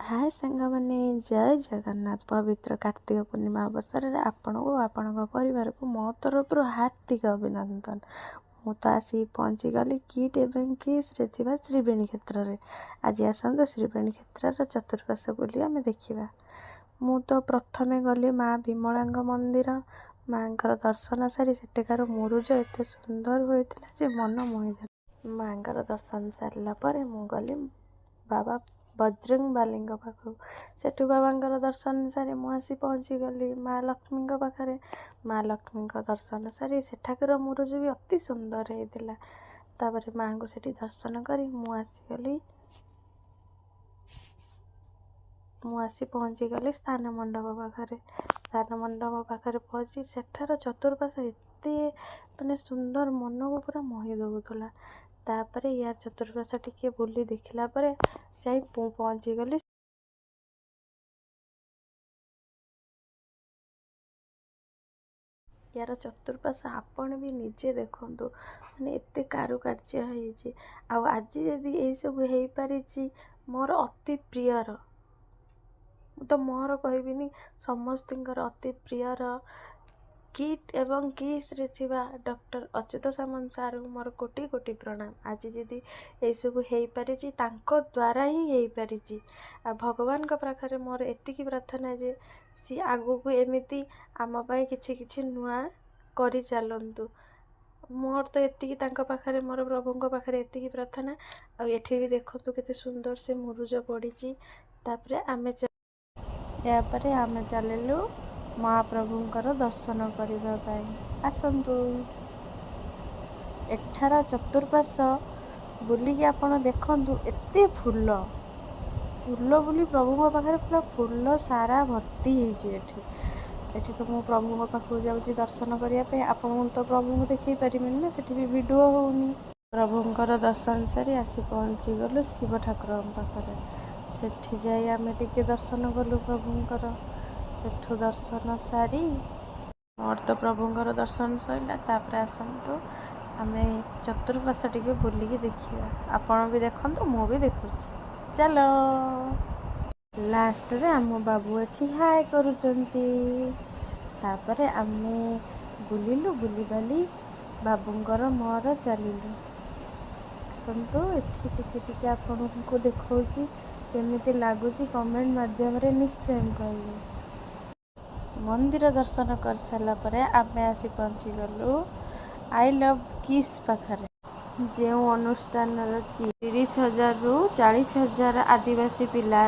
हाय सांगा माने जय जगन्नाथ पवित्र कार्तिक पूर्णिमा अवसर में आपण को आपण परिवार को मो तरफ हार्दिक अभिनंदन। मु तो आसी पहुँची गली किट एवं किस श्रीवेणी क्षेत्र में। आज आसतु श्रीवेणी क्षेत्र चतुर्पाश बुली आम देखा। मु तो प्रथमे गली माँ विमला मंदिर माँ दर्शन सारी सेठकार मुरुज एत सुंदर होता जे मन मोहिदेला। माँ दर्शन सारापर मु गली बाबा बजरंग बाली पाखु सेठू बाबा दर्शन सारी मुझी पहुँची गली माँ लक्ष्मी पाखे। माँ लक्ष्मी दर्शन सारी सेठाकर मुरुज भी अति सुंदर होता। तापर माँ को सेठी दर्शन करी मुझी पहुँची गली स्थान मंडप पाखे। स्थान मंडप पाखे पहुँची सेठार चतुर्पाश एत माने सुंदर मन को पूरा मोहि दौला। तापर यार चतुर्पाश टिके बुली देखला परे जाई पहुँची गली यार चतुर्पाश आपण भी निजे देखंतु माने एते कारुकार्य होईची। आज यदि ये सब हो पारिची मोर अति प्रियर तो मोर कहबिनी समस्तिंकर अति प्रियर किट एवं किस रे थिबा डॉक्टर अच्युत सामंत सार मोर कोटि कोटि प्रणाम। आज जदि ये सब हो पारिची तांको द्वारा ही हो पारिची। भगवान का पाखरे मोर एतिकी प्रार्थना जे सी आगु को एमिति आम पाई किछि किछि नुआ करि चलंतु। मोर तो एतिकी तांको पाखरे मोर प्रभुंको पाखरे एतिकी प्रार्थना। आ एठी भी देखंतु केते सुंदर से मुरुज पड़ीची। तापरे आमे चलिलु महाप्रभुंकर दर्शन करिबा पाई। आसंतु एठार चतुर्पाश बुलिकी आपण देखंतु एते फूल फूल बुली प्रभु पाखे पूरा फूल सारा भर्ती एठी तो मो प्रभु पाखु जाऊँगी दर्शन करने। आपन तो प्रभु को देखई पारिमिन ना सेठी भी वीडियो होनी। प्रभुंकर दर्शन सारी आसी पहुँची गलु शिव ठाकुर पाखे। सेठी जाई आमे टिके दर्शन कलु प्रभुंकर। सेठु दर्शन सारी मोर तो प्रभुंकर दर्शन सैला। तापर आसंतु आमे चतुर्पाश टिके बुलिकी देखिया। आपण भी देखंतु मु भी देखुची चलो। लास्ट रे आम बाबू एठी हाय करुचंती। तापरे आमे बुलिलु बुलीबाली बाबूंकर मोर चलिलु। आसंतु एठी टिके टिके आपण को देखौची केमिति लागुची कमेंट माध्यम रे निश्चय कहबे। मंदिर दर्शन कर सारा परे आमे आसी पहुँची गलु आई लव किस पाखरे। जो अनुष्ठान 30,000 रु 40,000 आदिवासी पिला